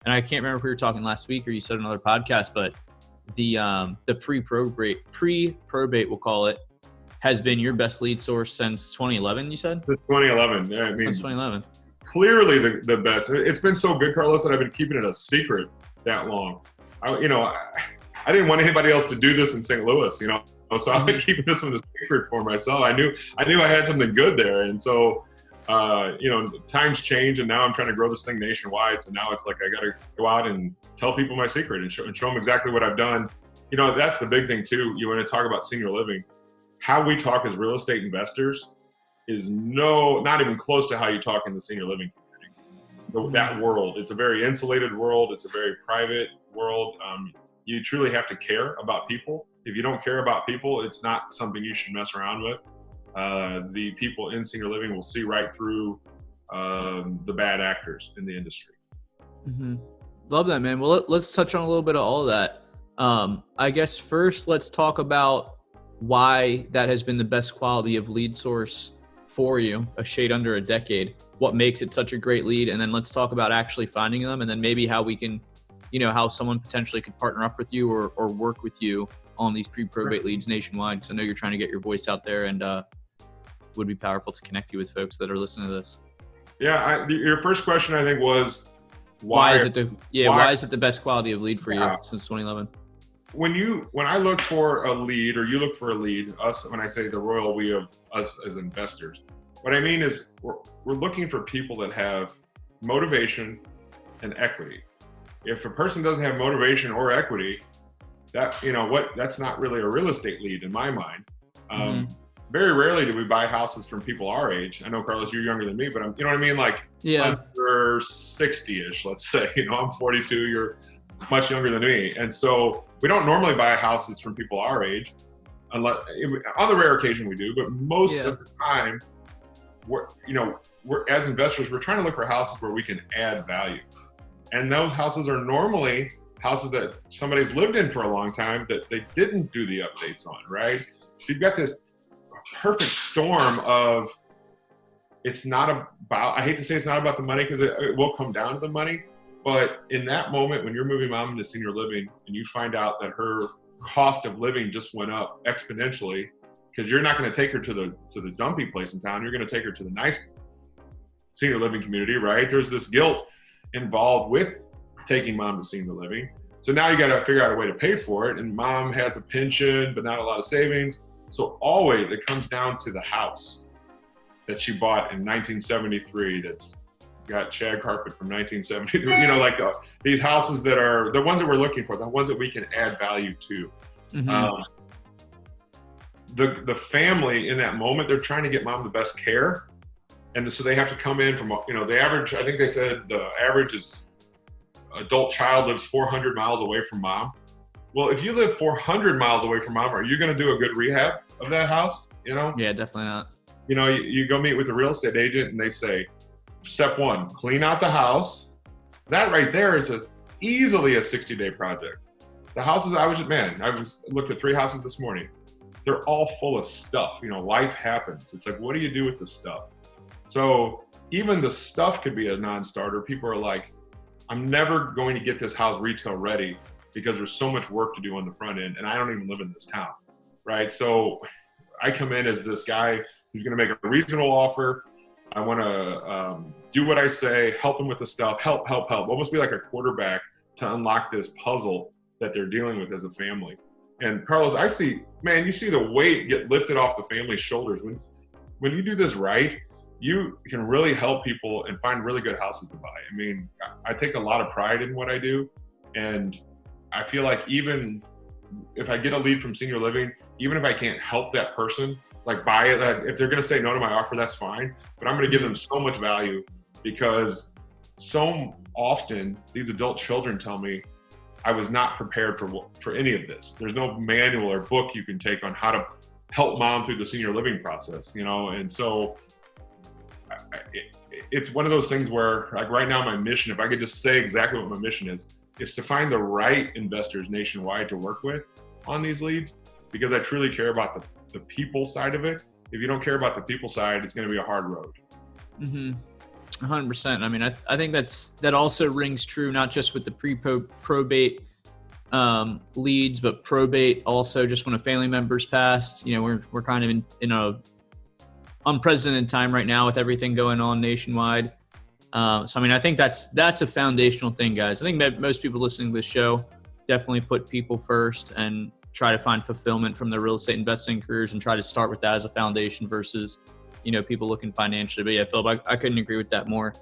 and I can't remember if we were talking last week or you said another podcast, but the pre-probate, we'll call it, has been your best lead source since 2011, you said? Since 2011. Yeah, I mean, since 2011. Clearly the best. It's been so good, Carlos, that I've been keeping it a secret that long. I didn't want anybody else to do this in St. Louis, so I've been keeping this one a secret for myself. I knew I had something good there. And so, times change, and now I'm trying to grow this thing nationwide. So now it's like I got to go out and tell people my secret and show them exactly what I've done. That's the big thing too. You want to talk about senior living. How we talk as real estate investors is not even close to how you talk in the senior living community. That world, it's a very insulated world. It's a very private world. You truly have to care about people. If you don't care about people, it's not something you should mess around with. The people in senior living will see right through the bad actors in the industry. Mm-hmm. Love that, man. Well, let's touch on a little bit of all of that. I guess first, let's talk about why that has been the best quality of lead source for you, a shade under a decade. What makes it such a great lead? And then let's talk about actually finding them, and then maybe how we can, how someone potentially could partner up with you or work with you on these pre-probate leads nationwide, because I know you're trying to get your voice out there, and would be powerful to connect you with folks that are listening to this. Yeah, your first question, I think, was why is it the best quality of lead for you since 2011? When I look for a lead, or you look for a lead, when I say the royal we of us as investors, what I mean is we're looking for people that have motivation and equity. If a person doesn't have motivation or equity, that's not really a real estate lead in my mind. Very rarely do we buy houses from people our age. I know, Carlos, you're younger than me, but you know what I mean? Like, under 60-ish, let's say. I'm 42, you're much younger than me. And so we don't normally buy houses from people our age, unless on the rare occasion we do, but most of the time, we're as investors, we're trying to look for houses where we can add value. And those houses are normally houses that somebody's lived in for a long time that they didn't do the updates on, right? So you've got this perfect storm of, it's not about, I hate to say it's not about the money, because it will come down to the money, but in that moment when you're moving mom into senior living and you find out that her cost of living just went up exponentially, because you're not going to take her to the dumpy place in town, you're going to take her to the nice senior living community, right? There's this guilt involved with taking mom to senior living. So now you got to figure out a way to pay for it, and mom has a pension but not a lot of savings. So always it comes down to the house that she bought in 1973 that's got shag carpet from 1973, these houses that are the ones that we're looking for, the ones that we can add value to. The family in that moment, they're trying to get mom the best care. And so they have to come in from, the average, I think they said the average is adult child lives 400 miles away from mom. Well, if you live 400 miles away from mom, are you going to do a good rehab of that house? Yeah, definitely not. You go meet with a real estate agent and they say, step one, clean out the house. That right there is easily a 60-day project. The houses I looked at 3 houses this morning. They're all full of stuff. Life happens. It's like, what do you do with the stuff? So even the stuff could be a non-starter. People are like, I'm never going to get this house retail ready because there's so much work to do on the front end, and I don't even live in this town, right? So I come in as this guy who's going to make a reasonable offer. I want to do what I say, help them with the stuff, help, almost be like a quarterback to unlock this puzzle that they're dealing with as a family. And Carlos, you see the weight get lifted off the family's shoulders. When you do this right, you can really help people and find really good houses to buy. I mean, I take a lot of pride in what I do, and I feel like even if I get a lead from senior living, even if I can't help that person buy it, if they're going to say no to my offer, that's fine. But I'm going to give them so much value, because so often these adult children tell me I was not prepared for any of this. There's no manual or book you can take on how to help mom through the senior living process, and so it's one of those things where, right now, my mission, if I could just say exactly what my mission is to find the right investors nationwide to work with on these leads, because I truly care about the people side of it. If you don't care about the people side, it's going to be a hard road. 100%. I mean, I think that also rings true, not just with the probate leads, but probate also, just when a family member's passed. You know, we're kind of in a unprecedented time right now with everything going on nationwide. So I mean, I think that's a foundational thing, guys. I think that most people listening to this show definitely put people first and try to find fulfillment from their real estate investing careers, and try to start with that as a foundation versus, you know, people looking financially. But yeah, Philip, I couldn't agree with that more.